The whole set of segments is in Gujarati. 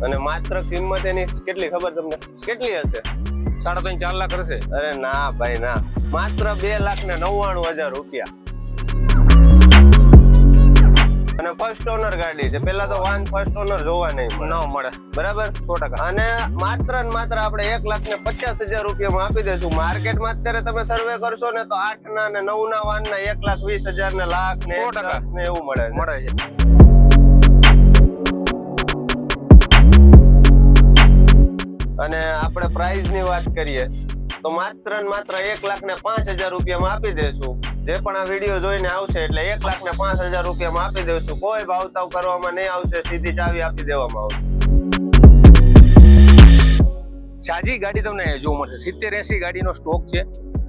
અને માત્ર કિંમત એની કેટલી ખબર તમને કેટલી હશે? 3.5-4 લાખ હશે. અરે ના ભાઈ ના, માત્ર 2,99,000 રૂપિયા. અને ફર્સ્ટ ઓનર ગાડી છે. પેલા તો વાન ફર્સ્ટ ઓનર જોવા નહીં મળે બરાબર 100%. અને માત્ર ને માત્ર આપણે 1,50,000 રૂપિયામાં આપી દઈશું. માર્કેટમાં અત્યારે તમે સર્વે કરશો ને તો 8 ના ને 9 ના વાન ના 1,20,000 ને લાખ ને 10 ને એવું મળે છે. અને આપણે પ્રાઇસ ની વાત કરીએ તો માત્ર ને માત્ર 1,05,000 રૂપિયામાં આપી દઈશું. જે પણ આ વિડીયો જોઈને આવશે એટલે 1,05,000 રૂપિયામાં આપી દઈશું. કોઈ ભાવતાવ કરવામાં નહીં આવશે, સીધી ચાવી આપી દેવામાં આવશે. સાજી ગાડી તમને જોવા મળશે. 70-80 ગાડીનો સ્ટોક છે.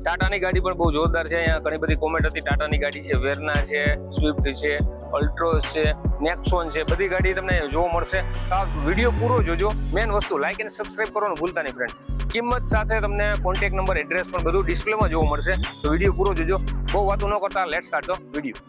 ટાટાની ગાડી પણ બહુ જોરદાર છે. અહીંયા ઘણી બધી કોમેન્ટ હતી. ટાટાની ગાડી છે, વેરના છે, સ્વિફ્ટ છે, અલ્ટ્રોસ છે, નેક્સોન છે, બધી ગાડી તમને જોવા મળશે. આ વિડીયો પૂરો જોજો. મેન વસ્તુ લાઈક અને સબસ્ક્રાઇબ કરવાનું ભૂલતા નહીં ફ્રેન્ડ્સ. કિંમત સાથે તમને કોન્ટેક્ટ નંબર, એડ્રેસ પણ બધું ડિસ્પ્લેમાં જોવા મળશે. તો વિડીયો પૂરો જોજો. બહુ વાતો ન કરતા લેટ્સ સ્ટાર્ટ ધ વિડીયો.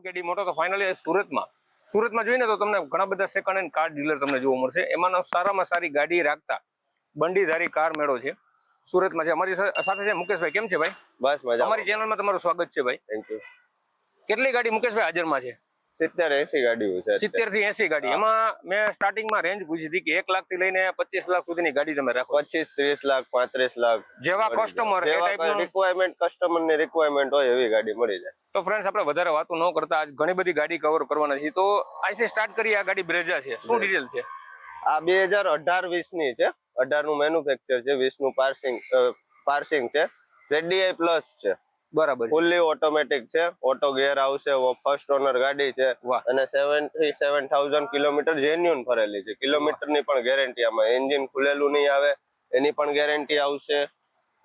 કેડી મોટો તો ફાઇનલી સુરતમાં જોઈને તો તમને ઘણા બધા સેકન્ડ હેન્ડ કાર ડીલર તમને જોવા મળશે. એમાંનો સારામાં સારી ગાડી રાખતા બંડીધારી કાર મેળો છે સુરતમાં છે. અમારી સાથે છે મુકેશભાઈ. કેમ છે ભાઈ? બસ મજા. અમારી ચેનલમાં તમારું સ્વાગત છે ભાઈ. Thank you. કેટલી ગાડી મુકેશભાઈ હાજરમાં છે? 70-80 ગાડીઓ છે. 70 થી 80 ગાડી. એમાં મેં સ્ટાર્ટિંગમાં રેન્જ પૂછી હતી કે 1 લાખ થી લઈને 25 લાખ સુધીની ગાડી તમે રાખો. 25-30 લાખ 35 લાખ જેવા કસ્ટમર એ ટાઈપનું રિક્વાયરમેન્ટ, કસ્ટમરની રિક્વાયરમેન્ટ હોય એવી ગાડી મળી જાય. તો ફ્રેન્ડ્સ આપણે વધારે વાતો ન કરતા આજ ઘણી બધી ગાડી કવર કરવાના છે. તો આજથી સ્ટાર્ટ કરીએ. આ ગાડી બ્રેઝા છે. શું ડિટેલ છે? આ 2018-20 ની છે. 18 નું મેન્યુફેક્ચર છે, 20 નું પાર્સિંગ છે. ZDI પ્લસ છે. બરાબર. ફૂલી ઓટોમેટિક છે, ઓટો ગિયર આવશે, ફર્સ્ટ ઓનર ગાડી છે અને 77,000 કિલોમીટર જેન્યુન ફરેલી છે. કિલોમીટર ની પણ ગેરંટી આમાં. એન્જિન ખુલેલું નહીં આવે એની પણ ગેરંટી આવશે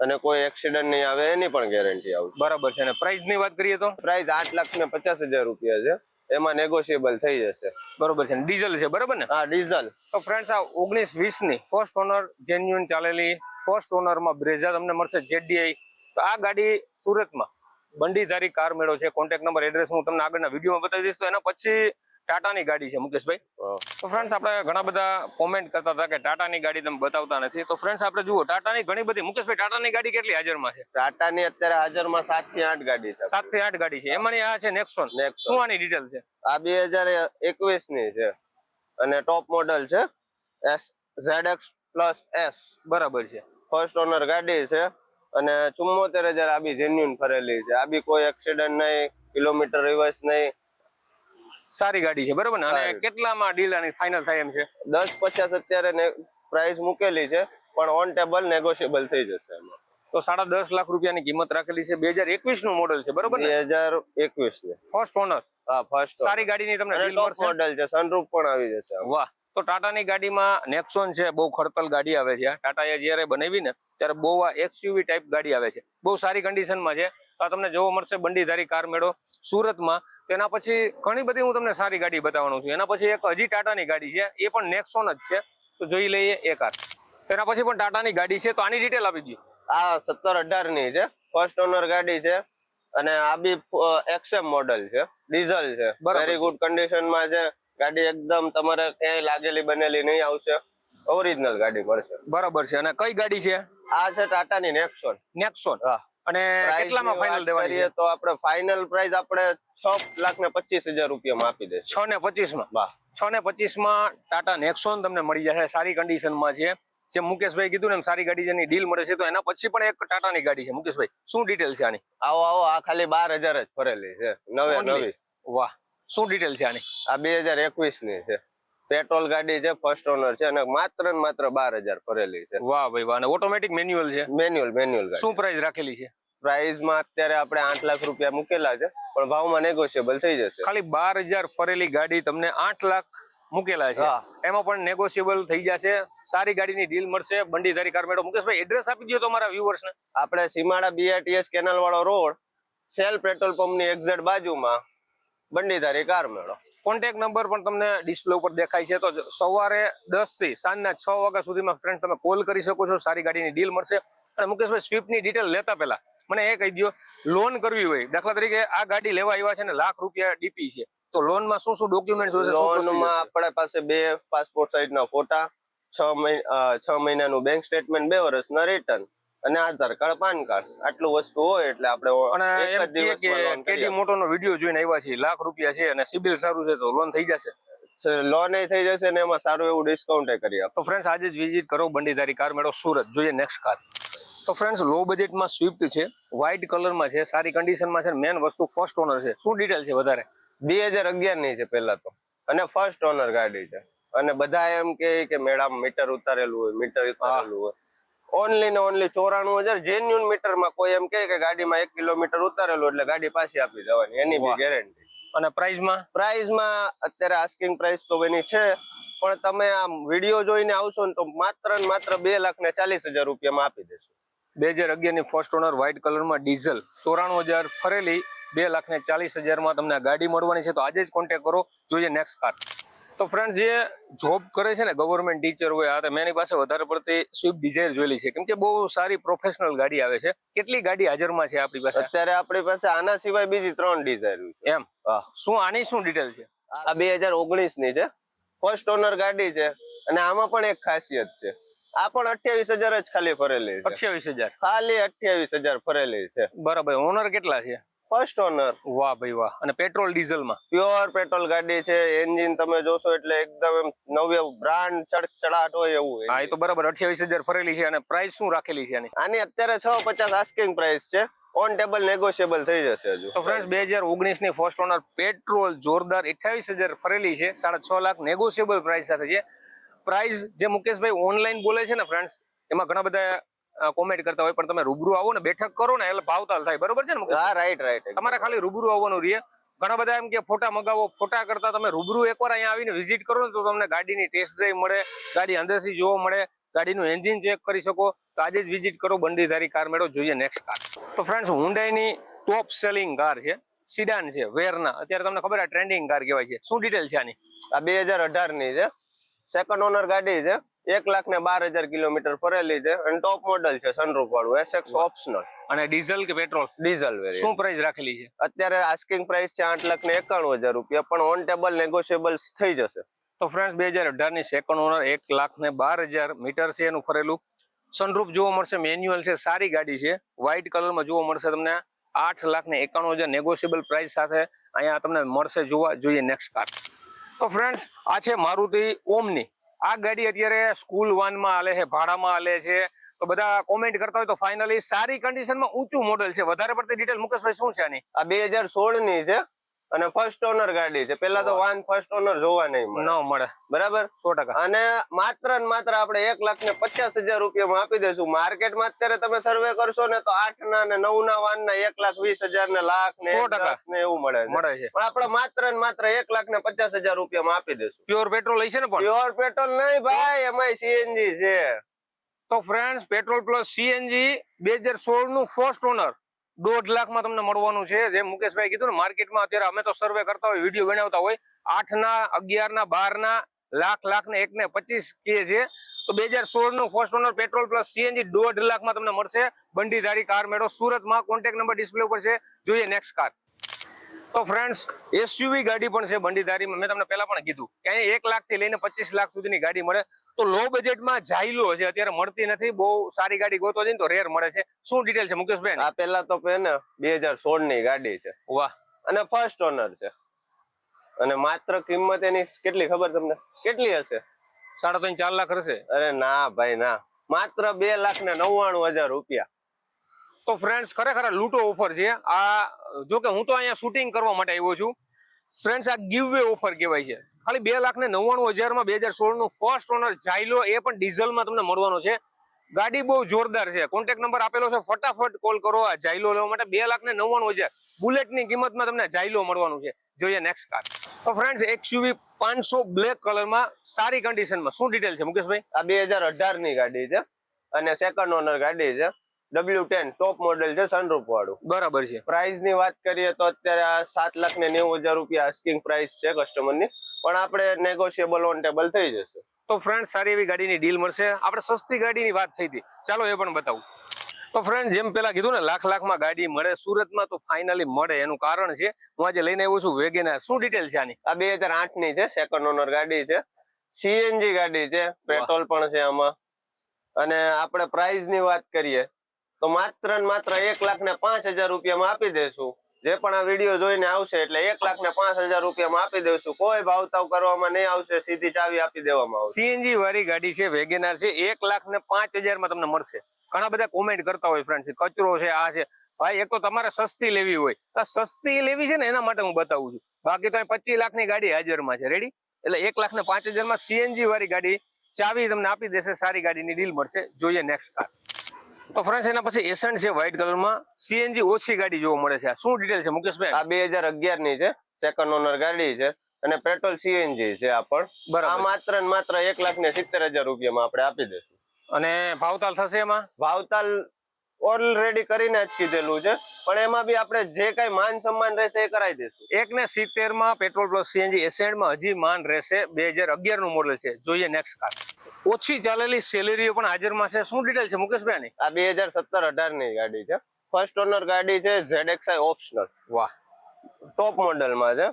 અને કોઈ એક્સિડન્ટ નહીં આવે એની પણ ગેરંટી આવશે. બરાબર છે. અને પ્રાઇસ ની વાત કરીએ તો પ્રાઇસ 8,50,000 રૂપિયા છે. એમાં નેગોશિયેબલ થઈ જશે. બરોબર છે. ડીઝલ છે બરાબર ને? હા ડીઝલ. તો ફ્રેન્ડ્સ આ 19-20 ની ફર્સ્ટ ઓનર જેન્યુન ચાલેલી ફર્સ્ટ ઓનર માં બ્રેઝા તમને મળશે ZDI. તો આ ગાડી સુરતમાં બંડીધારી કાર મેળો છે. કોન્ટેક્ટ નંબર, એડ્રેસ હું તમને આગળના વિડીયોમાં બતાવી દઈશ. તો એના પછી ટાટાની ગાડી છે મુકેશભાઈ. તો ફ્રેન્ડ્સ આપણે ઘણા બધા કોમેન્ટ કરતા હતા કે ટાટાની ગાડી તમે બતાવતા નથી. તો ફ્રેન્ડ્સ આપણે જુઓ ટાટાની ઘણી બધી. મુકેશભાઈ ટાટાની ગાડી કેટલી હાજરમાં છે? ટાટાની અત્યારે હાજરમાં 7 થી 8 ગાડી છે. 7 થી 8 ગાડી છે. એમાંની આ છે નેક્સોન. શું આની ડિટેલ છે? આ 2021 ની છે અને ટોપ મોડલ છે, ZX Plus S. બરાબર છે. ફર્સ્ટ ઓનર ગાડી છે અને 74,000 આ બી જેન્યુન ફરેલી છે. આ બી કોઈ એક્સિડન્ટ નહીં, કિલોમીટર રિવર્સ નહીં. સારી ગાડી છે બરાબર ને? અને કેટલામાં ડીલ આની ફાઇનલ થાય એમ છે? 10-50 અત્યારે પ્રાઇસ મૂકેલી છે પણ ઓન ટેબલ નેગોશિયેબલ થઈ જશે એમાં. તો 10.5 લાખ રૂપિયાની કિંમત રાખેલી છે. 2021 નું મોડલ છે બરાબર ને? 2021 ની ફર્સ્ટ ઓનર. હા ફર્સ્ટ. સારી ગાડીની તમને ડીલ મળશે. મોડલ છે, સનરૂફ પણ આવી જશે. વાહ. તો ટાટાની ગાડીમાં નેક્સોન છે. બહુ ખડતલ ગાડી આવે છે. ટાટાએ જ્યારે બનાવી ને ત્યારે બહુ આ SUV ટાઈપ ગાડી આવે છે. બહુ સારી કન્ડિશનમાં છે. આ તમને જોવા મળશે બંડીધારી કાર મેળો સુરતમાં. તેના પછી ઘણી બધી હું તમને સારી ગાડી બતાવવાનું છું. એના પછી એક હજી ટાટાની ગાડી છે, એ પણ નેક્સોન જ છે. તો જોઈ લઈએ એ કાર. તેના પછી પણ ટાટાની ગાડી છે. તો આની ડિટેલ આપી દો. આ 17-18 ની છે, ફર્સ્ટ ઓનર ગાડી છે અને આ બી XM મોડલ છે, ડીઝલ છે. વેરી ગુડ કન્ડિશનમાં છે ગાડી. એકદમ તમારે ક્યાંય લાગેલી બનેલી નહીં આવશે. ઓરિજિનલ ગાડી મળશે. બરાબર છે. અને કઈ ગાડી છે? આ છે ટાટાની નેક્સોન. હા. અને કેટલામાં ફાઇનલ દેવાની છે? તો આપણે ફાઇનલ પ્રાઇસ આપણે 6,25,000 રૂપિયામાં આપી દઈશું. 6.25 માં. 6.25 માં ટાટા નેક્સોન તમને મળી જશે. સારી કન્ડિશનમાં છે. જે મુકેશભાઈ કીધું ને એમ સારી ગાડી જેની ડીલ મળે છે. તો એના પછી પણ એક ટાટાની ગાડી છે. મુકેશભાઈ શું ડિટેલ છે આની? આવો આ ખાલી 12,000 જ ફરેલી છે, નવી. વાહ. શું ડિટેલ છે આની? આ 2021 ની છે, પેટ્રોલ ગાડી છે, ફર્સ્ટ ઓનર છે અને માત્ર 12,000 ફરેલી છે. વાહ ભાઈ વાહ. અને ઓટોમેટિક મેન્યુઅલ છે? મેન્યુઅલ ગાડી. શું પ્રાઇસ રાખેલી છે? પ્રાઇસમાં અત્યારે આપણે 8 લાખ રૂપિયા મૂકેલા છે પણ ભાવમાં નેગોશિયેબલ થઈ જશે. ખાલી 12,000 ફરેલી ગાડી તમને 8 લાખ મૂકેલા છે. એમાં પણ નેગોશિયેબલ થઈ જશે. સારી ગાડીની ડીલ મળશે. બંડીધારી કાર મેળો. મુકેશભાઈ એડ્રેસ આપી દો તમારા વ્યુઅર્સ ને. આપણે સીમાડા BRTS કેનાલ વાળો રોડ, શેલ પેટ્રોલ પંપ ની એક્ઝેક્ટ બાજુમાં બંડીધારી કાર મેળો. કોન્ટેક્ટ નંબર પણ તમને ડિસ્પ્લે ઉપર દેખાય છે. તો સવારે 10 થી સાંજના 6 વાગ્યા સુધીમાં ફ્રેન્ડ તમે કોલ કરી શકો છો. સારી ગાડીની ડીલ મળશે. અને મુકેશભાઈ, સ્વિફ્ટની ડિટેલ લેતા પહેલા મને એ કહી દો, લોન કરવી હોય, દાખલા તરીકે આ ગાડી લેવા આવ્યા છે ને ₹1,00,000 ડીપી છે, તો લોનમાં શું શું ડોક્યુમેન્ટ્સ હોય છે? લોનમાં આપણા પાસે 2 પાસપોર્ટ સાઇઝના ફોટા, 6 મહિનાનું બેંક સ્ટેટમેન્ટ, 2 વર્ષના રિટર્ન અને આધાર કાર્ડ, પાન કાર્ડ, આટલું વસ્તુ હોય એટલે આપણે એક જ દિવસમાં લોન કરી કેડી મોટોનો વિડીયો જોઈને આવ્યા છે, ₹1,00,000 છે અને સિબિલ સારું છે, તો લોન થઈ જશે. લોન થઈ જશે ને એમાં સારું એવું ડિસ્કાઉન્ટ કરી આપો. તો ફ્રેન્ડ્સ, આજે જ વિઝિટ કરો બંડીધારી કાર મેળો, સુરત. જોઈએ નેક્સ્ટ કાર. તો ફ્રેન્ડ્સ, લો બજેટમાં સ્વિફ્ટ છે, વ્હાઇટ કલરમાં છે, સારી કન્ડિશનમાં છે. મેન વસ્તુ ફર્સ્ટ ઓનર છે. શું ડિટેલ છે વધારે? 2011 ની છે પેલા તો, અને ફર્સ્ટ ઓનર ગાડી છે. અને બધા એમ કે મેડમ મીટર ઉતારેલું હોય, મીટર ઉતારેલું હોય. ઓનલી ને ઓનલી 94,000 જેન્યુન મીટરમાં. કોઈ એમ કે ગાડીમાં 1 કિલોમીટર ઉતારેલું એટલે ગાડી પાછી આપી દેવાની, એની બી ગેરંટી. અને પ્રાઇઝમાં અત્યારે આસ્કિંગ પ્રાઇસ તો એની છે, પણ તમે આ વિડીયો જોઈને આવશો ને તો માત્ર ને માત્ર ₹2,40,000 આપી દેશું. 2011 ની ફર્સ્ટ ઓનર વ્હાઇટ કલરમાં ડીઝલ, 94,000 ફરેલી, ₹2,40,000 તમને આ ગાડી મળવાની છે. તો આજે જ કોન્ટેક્ટ કરો. જોઈએ નેક્સ્ટ કાર. તો ફ્રેન્ડ, જે જોબ કરે છે ને, ગવર્મેન્ટ ટીચર હોય, આ મેં એની પાસે વધારે પડતી સ્વિફ્ટ ડિઝાયર જોયેલી છે, કેમ કે બહુ સારી પ્રોફેશનલ ગાડી આવે છે. કેટલી ગાડી હાજરમાં છે આપણી પાસે? અત્યારે આપણી પાસે આના સિવાય બીજી 3 ડિઝાયર છે. એમ? શું આની શું ડિટેલ છે? આ 2019 ની છે, ફર્સ્ટ ઓનર ગાડી છે. અને આમાં પણ એક ખાસિયત છે, આ પણ 28,000 જ ખાલી ફરેલી છે. 28,000 ખાલી 28,000 ફરેલી છે. બરાબર. ઓનર કેટલા છે? First honour. વાહ ભાઈ વાહ. અને પેટ્રોલ ડીઝલમાં? પ્યોર પેટ્રોલ ગાડી છે. એન્જિન તમે જોશો એટલે એકદમ એમ નવી બ્રાન્ડ ચડચડાટ હોય એવું. હા, એ તો બરાબર. 28,000 ફરેલી છે. અને પ્રાઇસ શું રાખેલી છે આની અત્યારે 650 આસ્કિંગ પ્રાઇસ છે. ઓન ટેબલ નેગોશિયેબલ થઈ જશે હજુ. તો ફ્રેન્ડ્સ, 2019 ની ફર્સ્ટ ઓનર પેટ્રોલ જોરદાર 28,000 ફરેલી છે. 6.5 લાખ નેગોશિયેબલ પ્રાઇસ સાથે છે. પ્રાઇસ જે મુકેશભાઈ ઓનલાઈન બોલે છે ને ફ્રેન્ડ્સ, એમાં ઘણા બધા કોમેન્ટ કરતા હોય, પણ તમે રૂબરૂ આવો ને, બેઠક કરો ને, એટલે ભાવતાલ થાય. બરોબર છે ને મુકેશ? હા, રાઈટ. તમારે ખાલી રૂબરૂ આવવાનું રહે. ઘણા બધા એમ કે ફોટા મગાવો, ફોટા કરતા તમે રૂબરૂ એકવાર અહીંયા આવીને વિઝિટ કરો ને, તો તમને ગાડીની ટેસ્ટ ડ્રાઈવ મળે, ગાડી અંદરથી જોવા મળે, ગાડીનું એન્જિન ચેક કરી શકો. તો આજે જ વિઝિટ કરો બંડીધારી કાર મેળો. જોઈએ નેક્સ્ટ કાર. તો ફ્રેન્ડ્સ, હુન્ડાઈની ટોપ સેલિંગ કાર છે, સિડાન છે, વેરના. અત્યારે તમને ખબર, આ ટ્રેન્ડિંગ કાર કહેવાય છે. શું ડિટેલ છે આની? આ 2018 ની છે, સેકન્ડ ઓનર ગાડી છે. 1,12,000 કિલોમીટર ફરેલી છે અને ટોપ મોડલ છે, સનરૂફ વાળું, SX ઓપ્શનલ. અને ડીઝલ કે પેટ્રોલ? Diesel variant. શું પ્રાઇસ રાખેલી છે? અત્યારે આસ્કિંગ પ્રાઇસ છે ₹8,91,000, પણ ઓન ટેબલ નેગોશિયેબલ થઈ જશે. તો ફ્રેન્ડ્સ, 2018 ની સેકન્ડ ઓનર, 1,12,000 મીટર છે એનું ફરેલું. સનરૂફ જોવા મળશે, મેન્યુઅલ છે, સારી ગાડી છે. વ્હાઇટ કલરમાં જોવા મળશે તમને. 8,91,000 નેગોશિયેબલ પ્રાઇસ સાથે અહીંયા તમને મળશે જોવા. જોઈએ નેક્સ્ટ કાર. તો ફ્રેન્ડ્સ, આ છે મારુતિ ઓમની. આ ગાડી અત્યારે સ્કૂલ વાનમાં હાલે છે, ભાડામાં હાલે છે. તો બધા કોમેન્ટ કરતા હોય, તો ફાઇનલી સારી કન્ડિશનમાં ઊંચું મોડેલ છે. વધારે પડતી ડિટેલ મુકેશભાઈ શું છે આની? આ 2016 ની છે અને ફર્સ્ટ ઓનર ગાડી છે. પેલા તો ફર્સ્ટ ઓનર જોવા નહીં મળે. બરાબર, 100%. અને માત્ર ને માત્ર આપણે ₹1,50,000 આપી દઈશું. માર્કેટમાં અત્યારે તમે સર્વે કરશો ને તો 8 ના ને 9 ના વાન ના 1,20,000 ને લાખ ને 10 ને એવું મળે છે. પણ આપણે માત્ર ને માત્ર ₹1,50,000 આપી દઈશું. પ્યોર પેટ્રોલ લઈ છે ને? પણ પ્યોર પેટ્રોલ નહીં ભાઈ, એમાં સીએનજી છે. તો ફ્રેન્ડ્સ, પેટ્રોલ પ્લસ સીએનજી 2016 નું ફર્સ્ટ ઓનર 1.5 લાખમાં તમને મળવાનું છે. જેમ મુકેશભાઈ કીધું ને, માર્કેટમાં અત્યારે અમે તો સર્વે કરતા હોય, વિડીયો બનાવતા હોય, 8 ના 11 ના 12 ના લાખ ને 1,25,000 કે છે. તો 2016 નું first honour petrol plus CNG 1.5 લાખમાં તમને મળશે. બંડીધારી કાર મેળો, સુરતમાં. કોન્ટેક્ટ નંબર ડિસ્પ્લે ઉપર છે. જોઈએ નેક્સ્ટ કાર. તો ફ્રેન્ડ્સ, એસયુવી ગાડી પણ છે બંડીધારીમાં. મેં તમને પહેલા પણ કીધું કે અહીં 1 લાખ થી લઈને 25 લાખ સુધીની ગાડી મળે. તો લો બજેટમાં જાયલો છે, અત્યારે મળતી નથી. બહુ સારી ગાડી ગોતવા જઈને તો રેર મળે છે. શું ડિટેલ છે મુકેશભાઈ? આ પેલા તો ને 2016 ની ગાડી છે. વાહ. અને ફર્સ્ટ ઓનર છે. અને માત્ર કિંમત એની કેટલી ખબર તમને? કેટલી હશે? 3.5-4 લાખ હશે. અરે ના ભાઈ ના, માત્ર ₹2,99,000. તો ફ્રેન્ડ્સ, ખરેખર લૂંટો ઓફર છે આ. જો કે હું તો અહીંયા શૂટિંગ કરવા માટે આવ્યો છું ફ્રેન્ડ્સ. આ ગીવ વે ઓફર કહેવાય છે. ખાલી 2,99,000 માં 2016 નું ફર્સ્ટ ઓનર જાયલો, એ પણ ડીઝલમાં તમને મળવાનો છે. ગાડી બહુ જોરદાર છે. કોન્ટેક્ટ નંબર આપેલો છે, ફટાફટ કોલ કરો આ જાયલો લેવા માટે. 2,99,000 બુલેટની કિંમતમાં તમને જાયલો મળવાનું છે. જોઈએ નેક્સ્ટ કાર. તો ફ્રેન્ડ્સ, XUV 500 બ્લેક કલરમાં, સારી કન્ડિશનમાં. શું ડિટેલ છે મુકેશભાઈ? આ 2018 ની ગાડી છે અને સેકન્ડ ઓનર ગાડી છે. W10 ટોપ મોડેલ છે સનરૂફ વાળું. બરાબર છે. પ્રાઇસ ની વાત કરીએ તો અત્યારે આ 7,90,000 રૂપિયા આસ્કિંગ પ્રાઇસ છે કસ્ટમર ની, પણ આપણે નેગોશિયેબલ ઓન ટેબલ થઈ જશે. તો ફ્રેન્ડ સારી એવી ગાડીની ડીલ મળશે. આપણે સસ્તી ગાડીની વાત થઈ હતી, ચાલો એ પણ બતાવું. તો ફ્રેન્ડ જેમ પેલા કીધું ને લાખમાં ગાડી મળે સુરતમાં, તો ફાઇનલી મળે. એનું કારણ છે હું આજે લઈને આવ્યો છું વેગેનાર. શું ડિટેલ છે આની? આ 2008 ની છે, સેકન્ડ ઓનર ગાડી છે, CNG ગાડી છે, પેટ્રોલ પણ છે આમાં. અને આપણે પ્રાઇસ ની વાત કરીએ તો માત્ર ને માત્ર 1,05,000 રૂપિયામાં આપી દેશું. જે પણ આ વિડીયો જોઈને આવશે એટલે 1,05,000 રૂપિયામાં આપી દેશું. કોઈ ભાવતાવ કરવામાં નહીં આવશે, સીધી ચાવી આપી દેવામાં આવશે. CNG વાળી ગાડી છે, વેગેનાર છે, 1,05,000 માં તમને મળશે. ઘણા બધા કોમેન્ટ કરતા હોય ફ્રેન્ડ, કચરો છે, આ છે. ભાઈ એક તો તમારે સસ્તી લેવી હોય તો સસ્તી લેવી છે ને, એના માટે હું બતાવું છું. બાકી તો 25 લાખની ગાડી હાજરમાં છે, રેડી. એટલે 1,05,000 માં CNG વાળી ગાડી ચાવી તમને આપી દેશે. સારી ગાડીની ડીલ મળશે. જોઈએ નેક્સ્ટ કાર. તો ફ્રેન્ડ્સ એના પછી એસન્ટ છે વ્હાઇટ કલરમાં, CNG ઓછી ગાડી જોવા મળે છે. શું ડિટેલ છે મુકેશભાઈ? આ 2011 ની છે, સેકન્ડ ઓનર ગાડી છે અને પેટ્રોલ CNG છે આ પણ. આ માત્ર ને માત્ર 1,70,000 રૂપિયામાં આપણે આપી દેશું. અને ભાવતાલ થશે એમાં? ભાવતાલ ઓલરેડી કરીને જ કીધેલું છે, પણ એમાં બી આપણે જે કઈ માન સન્માન રહેશે એ કરાવી દેશું. 1,70 માં પેટ્રોલ પ્લસ CNG એસેન્ડમાં હજી માન રહેશે. 2011 નું મોડેલ છે. જોઈએ નેક્સ્ટ કાર. ઓછી ચાલેલી સેલેરીઓ પણ હાજરમાં છે. શું ડિટેલ છે મુકેશભાઈ? આ 2017-18 ની ગાડી છે, ફર્સ્ટ ઓનર ગાડી છે, ZXi ઓપ્શનલ. વાહ, ટોપ મોડેલમાં છે.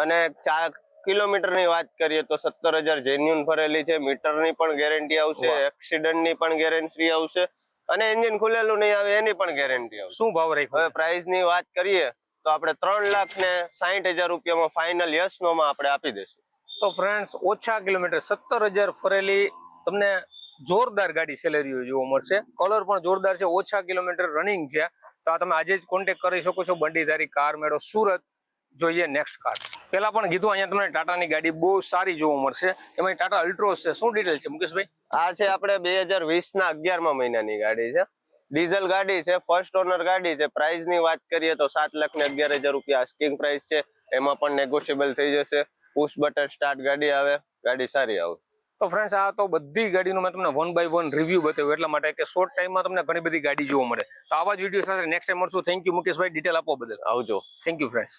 અને 4 કિલોમીટર ની વાત કરીએ તો 17,000 જેન્યુન ફરેલી છે. મીટરની પણ ગેરંટી આવશે, એક્સિડન્ટ ની પણ ગેરંટી આવશે, અને એન્જિન ખુલેલું નહીં આવે એની પણ ગેરંટી આવશે. શું ભાવ રાખ્યો? હવે પ્રાઇસ ની વાત કરીએ તો આપણે 3,60,000 રૂપિયામાં ફાઇનલ યસ નો માં આપણે આપી દઈશું. તો ફ્રેન્ડ્સ ઓછા કિલોમીટર 17,000 ફરેલી તમને જોરદાર ગાડી સેલેરીઓ જોવા મળશે. કલર પણ જોરદાર છે, ઓછા કિલોમીટર રનિંગ છે. તો આ તમે આજે જ કોન્ટેક્ટ કરી શકો છો. બંડીધારી કાર મેળો સુરત. જોઈએ નેક્સ્ટ કાર. પેલા પણ કીધું અહીંયા તમને ટાટાની ગાડી બહુ સારી જોવા મળશે. એમાં ટાટા અલ્ટ્રોસ છે. શું ડિટેલ છે મુકેશભાઈ? આ છે આપણે 2020 ના 11મા મહિનાની ગાડી છે, ડીઝલ ગાડી છે, ફર્સ્ટ ઓનર ગાડી છે. પ્રાઇસ ની વાત કરીએ તો 7,11,000 રૂપિયા આસ્કિંગ પ્રાઇસ છે. એમાં પણ નેગોશિયેબલ થઈ જશે. પુશ બટન સ્ટાર્ટ ગાડી આવે, ગાડી સારી આવે. તો ફ્રેન્ડ્સ આ તો બધી ગાડીનું મેં તમને 1 by 1 રિવ્યુ બતાવ્યું, એટલા માટે કે શોર્ટ ટાઈમમાં તમને ઘણી બધી ગાડી જોવા મળે. તો આવા જ વિડીયો સાથે નેક્સ્ટ ટાઈમ મળશું. થેન્ક યુ મુકેશભાઈ, ડિટેલ આપવા બદલ. આવજો. Thank you friends.